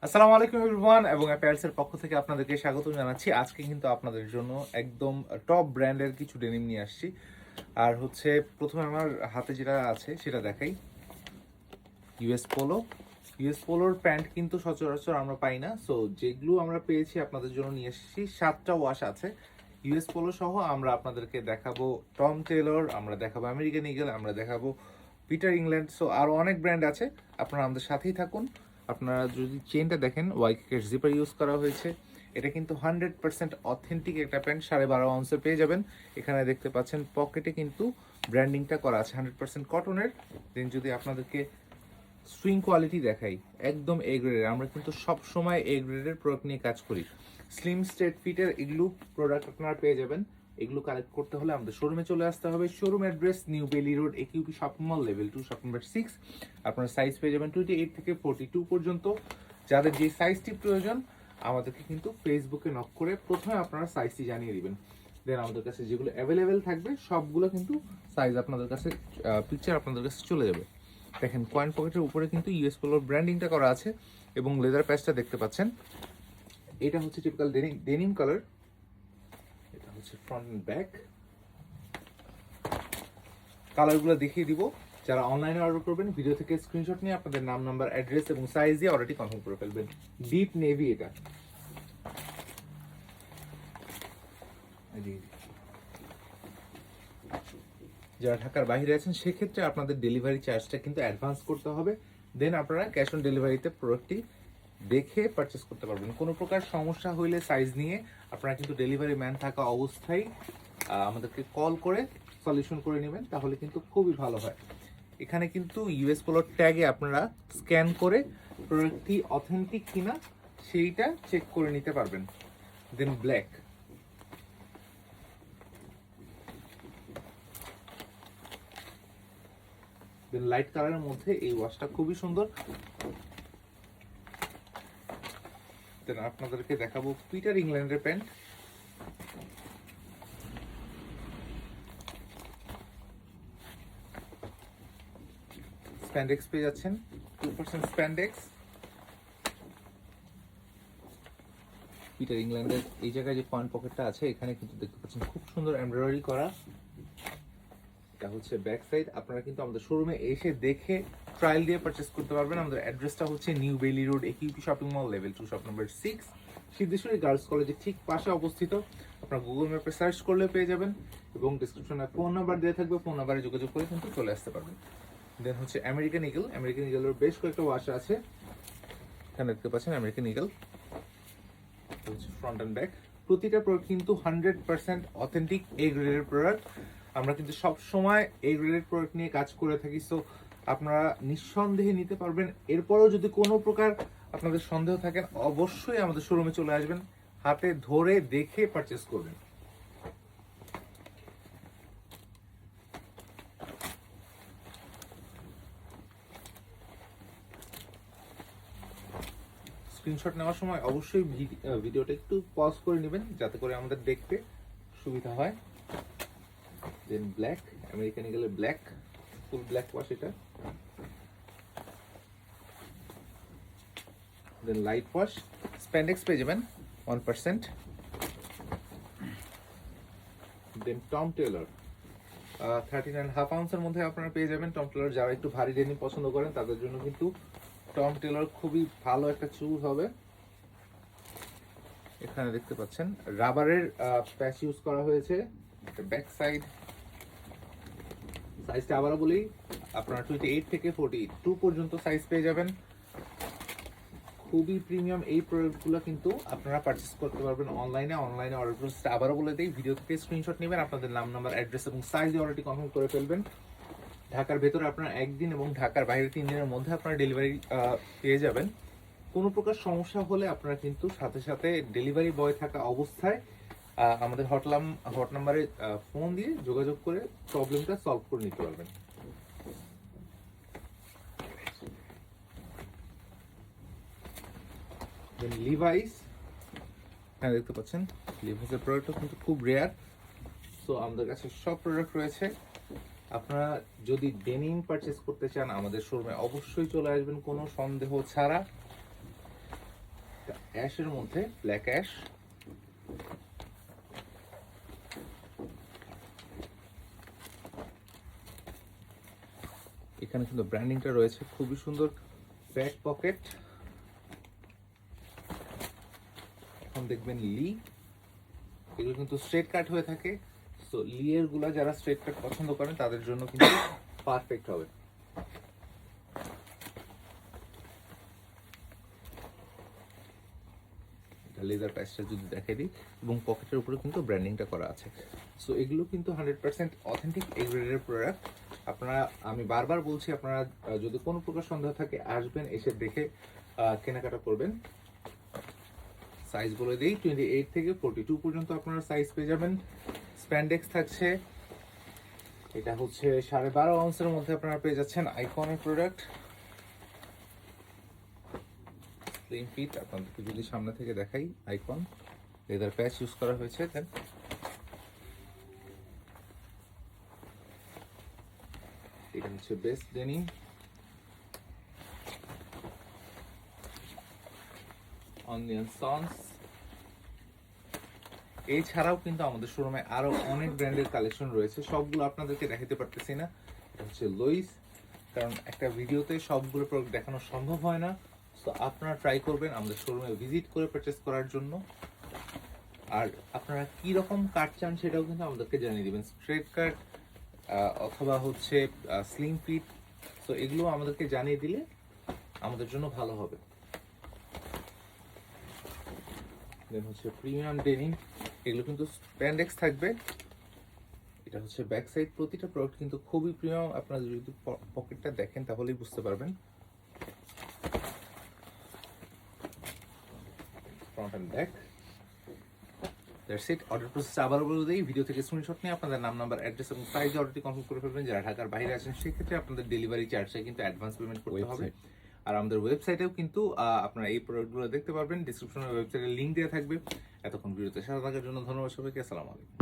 আসসালামু আলাইকুম এভরিওয়ান এবং অ্যাপারেলসের পক্ষ থেকে আপনাদেরকে স্বাগত জানাচ্ছি। আজকে কিন্তু আপনাদের জন্য একদম টপ ব্র্যান্ডের কিছু ডেনিম নিয়ে আসছি। আর হচ্ছে প্রথমে আমার হাতে যেটা আছে সেটা দেখাই। US polo. ইউএস পোলোর প্যান্ট কিন্তু সচরাচর আমরা পাই না। সো যেগুলো আমরা পেয়েছি আপনাদের জন্য নিয়ে এসেছি। 7টা ওয়াশ আছে। ইউএস পোলো সহ আমরা আপনাদেরকে দেখাবো টম টেলর, আমরা দেখাবো আমেরিকান ইগল, আমরা দেখাবো পিটার ইংল্যান্ড। সো আরও অনেক ব্র্যান্ড আছে, আপনারা আমাদের সাথেই থাকুন। আপনারা যদি চেনটা দেখেন ওয়াইকের জিপার ইউজ করা হয়েছে। এটা কিন্তু 100% অথেন্টিক একটা প্যান্ট, 12.5 আউন্সে পেয়ে যাবেন। এখানে দেখতে পাচ্ছেন পকেটে কিন্তু ব্র্যান্ডিংটা করা আছে 100% কটনের। দেন যদি আপনাদেরকে সুইং কোয়ালিটি দেখাই, একদম এ গ্রেডের। আমরা কিন্তু সব সময় এ গ্রেডের প্রোডাক্ট নিয়ে কাজ করি। স্লিম স্ট্রেট ফিটের এগুলো প্রোডাক্ট আপনারা পেয়ে যাবেন। এগুলো কালেক্ট করতে হলে আমাদের শোরুমে চলে আসতে হবে। Showroom address new Bailey road, AQP shopping mall, level 2, shop number 6। আপনারা সাইজ পেয়ে যাবেন 28 থেকে 42 পর্যন্ত। যাদের যে সাইজটি প্রয়োজন আমাদেরকে কিন্তু ফেসবুকে নক করে প্রথমে আপনারা সাইজটি জানিয়ে দিবেন। দেন আমাদের কাছে যেগুলো অ্যাভেলেবেল থাকবে সবগুলো কিন্তু সাইজ আপনাদের কাছে, পিকচার আপনাদের কাছে চলে যাবে। দেখেন কয়েন পকেটের উপরে কিন্তু ইউএস পোলোর ব্র্যান্ডিংটা করা আছে এবং লেদার প্যাচটা দেখতে পাচ্ছেন। এটা হচ্ছে টিপিক্যাল ডেনিম কালার। এটা হচ্ছে ফ্রন্ট এন্ড ব্যাক। কালারগুলো দেখিয়ে দিব। যারা অনলাইনে অর্ডার করবেন ভিডিও থেকে স্ক্রিনশট নিয়ে আপনাদের নাম, নাম্বার, অ্যাড্রেস এবং সাইজ দিয়ে অর্ডারটি কনফার্ম করে ফেলবেন। ডিপ নেভি এটা। যারা ঢাকার বাইরে আছেন সেক্ষেত্রে আপনাদের ডেলিভারি চার্জটা কিন্তু অ্যাডভান্স করতে হবে। দেন আপনারা ক্যাশ অন ডেলিভারিতে প্রোডাক্টটি দেখে পারচেস করতে পারবেন। কোনো প্রকার সমস্যা হইলে সাইজ নিয়ে আপনারা কিন্তু ডেলিভারি ম্যান থাকা অবস্থায় আমাদেরকে কল করে সলিউশন করে নেবেন, তাহলে কিন্তু খুবই ভালো হয়। এখানে কিন্তু ইউএস পোলোর ট্যাগে আপনারা স্ক্যান করে প্রোডাক্টটি অথেন্টিক কিনা সেইটা চেক করে নিতে পারবেন। দেন ব্ল্যাক, দেন লাইট কালারের মধ্যে এই ওয়াশটা খুবই সুন্দর। দেন আপনাদেরকে দেখাবো পিটার ইংল্যান্ডের প্যান্ট। স্প্যান্ডেক্স পেয়ে যাচ্ছেন, 2% স্প্যান্ডেক্স। পিটার ইংল্যান্ডের এই জায়গায় যে পয়েন্ট পকেটটা আছে এখানে কিন্তু দেখতে পাচ্ছেন খুব সুন্দর এমব্রয়ডারি করা। এটা হচ্ছে ব্যাক সাইড। আপনারা কিন্তু আমাদের শোরুমে এসে দেখে ট্রায়াল দিয়ে পারচেস করতে পারবেন। আমাদের অ্যাড্রেসটা হচ্ছে new Bailey road, AQP shopping mall, level 2, shop number 6, Siddheswari girls কলেজের ঠিক পাশে অবস্থিত। আপনারা গুগল ম্যাপে সার্চ করলে পেয়ে যাবেন এবং ডিসক্রিপশনে ফোন নাম্বার দেওয়া থাকবে, ফোন নাম্বারে যোগাযোগ করে কিন্তু চলে আসতে পারবেন। দেন হচ্ছে আমেরিকান ইগল। আমেরিকান ইগলের বেশ কয়েকটা ওয়াশ আছে, এখানে দেখতে পাচ্ছেন আমেরিকান ইগল। হচ্ছে ফ্রন্ট অ্যান্ড ব্যাক। প্রতিটা প্রোডাক্ট কিন্তু 100% অথেন্টিক এ গ্রেডের প্রোডাক্ট। আমরা কিন্তু সব সময় এ গ্রেডের প্রোডাক্ট নিয়ে কাজ করে থাকি। সো আপনারা নিঃসন্দেহে নিতে পারবেন। এরপরেও যদি কোনো প্রকার আপনাদের সন্দেহ থাকেন অবশ্যই আমাদের শোরুমে চলে আসবেন, হাতে ধরে দেখে পারচেস করবেন। স্ক্রিনশট নেওয়ার সময় অবশ্যই ভিডিওটা একটু পজ করে নেবেন যাতে করে আমাদের দেখতে সুবিধা হয়। দেন ব্ল্যাক, আমেরিকান ইগলের ব্ল্যাক, ফুল ব্ল্যাক ওয়াশ এটা। দেন লাইট ওয়াশ, স্প্যান্ডেক্স পেয়ে যাবেন 1%। দেন টম টেলর 13.5 আউন্সের মধ্যে আপনারা পেয়ে যাবেন টম টেলর। যারা একটু ভারী ডেনিম পছন্দ করেন তাদের জন্য কিন্তু টম টেলর খুবই ভালো একটা চুজ হবে। এখানে দেখতে পাচ্ছেন রাবারের প্যাচ ইউজ করা হয়েছে। ব্যাক সাইড সাইজটা আবারও বলি, আপনারা 28 থেকে 42 পর্যন্ত সাইজ পেয়ে যাবেন। খুবই প্রিমিয়াম এই প্রোডাক্টগুলো কিন্তু আপনারা পারচেস করতে পারবেন অনলাইনে। অনলাইনে অর্ডার প্রসেসটা আবারও বলে দিই, ভিডিও থেকে স্ক্রিনশট নেবেন, আপনাদের নাম, নাম্বার, অ্যাড্রেস এবং সাইজ অর্ডারটি কনফার্ম করে ফেলবেন। ঢাকার ভেতরে আপনারা 1 দিন এবং ঢাকার বাইরে 3 দিনের মধ্যে আপনারা ডেলিভারি পেয়ে যাবেন। কোনো প্রকার সমস্যা হলে আপনারা কিন্তু সাথে সাথে ডেলিভারি বয় থাকা অবস্থায় আমাদের হট নাম্বারে ফোন দিয়ে যোগাযোগ করে প্রবলেমটা সলভ করে নিতে পারবেন। দেন লিভাইস, হ্যাঁ দেখতে পাচ্ছেন লিভাইসের প্রোডাক্টও কিন্তু খুব রেয়ার। সো আমাদের কাছে সব প্রোডাক্ট রয়েছে। আপনারা যদি ডেনিম পারচেস করতে চান আমাদের শোরুমে অবশ্যই চলে আসবেন কোনো সন্দেহ ছাড়া। অ্যাশের মধ্যে ব্ল্যাক অ্যাশ। এখানে কিন্তু ব্র্যান্ডিংটা রয়েছে খুবই সুন্দর, ব্যাক পকেট। এখন দেখবেন লি, এগুলো কিন্তু স্ট্রেট কাট হয়ে থাকে, সো লি এর গুলা যারা স্ট্রেট কাট পছন্দ করেন তাদের জন্য কিন্তু পারফেক্ট হবে। লেদার প্যাচটা যদি দেখে দিই, এবং পকেটের উপরে কিন্তু ব্র্যান্ডিংটা করা আছে। সো এগুলো কিন্তু 100% অথেন্টিক এ গ্রেডের প্রোডাক্ট। আপনারা, আমি বারবার বলছি, আপনারা যদি কোনো প্রকার সন্দেহ থাকে আসবেন, এসে দেখে কেনাকাটা করবেন। সাইজ বলে দিই, 28 থেকে 42 পর্যন্ত আপনারা সাইজ পেয়ে যাবেন। স্প্যান্ডেক্স থাকছে, এটা হচ্ছে 12.5 আউন্সের মধ্যে আপনারা পেয়ে যাচ্ছেন আইকনের প্রোডাক্ট। স্লিম ফিট, আপনাদেরকে যদি সামনে থেকে দেখাই, আইকন লেদার প্যাচ ইউজ করা হয়েছে। দেন এটা হচ্ছে বেস্ট ডেনিম, অনিয়ন সন্স। এছাড়াও কিন্তু আমাদের শোরুমে আরো অনেক ব্র্যান্ডের কালেকশন রয়েছে, সবগুলো আপনাদেরকে দেখাতে পারতেছি না। এটা হচ্ছে লুইস, কারণ একটা ভিডিওতে সবগুলো প্রোডাক্ট দেখানো সম্ভব হয় না। তো আপনারা ট্রাই করবেন আমাদের শোরুমে ভিজিট করে পারচেস করার জন্য। আর আপনারা কি রকম কাট চান সেটাও কিন্তু আমাদেরকে জানিয়ে দিবেন, স্ট্রেট কাট অথবা হচ্ছে স্লিম ফিট। তো এগুলো আমাদেরকে জানিয়ে দিলে আমাদের জন্য ভালো হবে। দেন হচ্ছে প্রিমিয়াম ডেনিম, এগুলো কিন্তু স্প্যান্ডেক্স থাকবে। এটা হচ্ছে ব্যাক সাইড, প্রতিটা প্রোডাক্ট কিন্তু খুবই প্রিমিয়াম। আপনারা যদি পকেটটা দেখেন তাহলেই বুঝতে পারবেন। Front end back, that's it. Order process আবার বলে দিই, ভিডিও থেকে স্ক্রিনশট নিয়ে আপনাদের নাম, নাম্বার, অ্যাড্রেস এবং সাইজ অর্ডারটি কনফার্ম করে ফেলবেন। যারা ঢাকার বাইরে আছেন সেক্ষেত্রে আপনাদের ডেলিভারি চার্জটা কিন্তু অ্যাডভান্স পেমেন্ট করতে হবে। আর আমাদের ওয়েবসাইটেও কিন্তু আপনারা এই প্রোডাক্টগুলো দেখতে পারবেন, ডিসক্রিপশনে ওয়েবসাইটের লিঙ্ক দেওয়া থাকবে। এতক্ষণ ভিডিওতে সাথে থাকার জন্য ধন্যবাদ সবাইকে, আসসালামু আলাইকুম।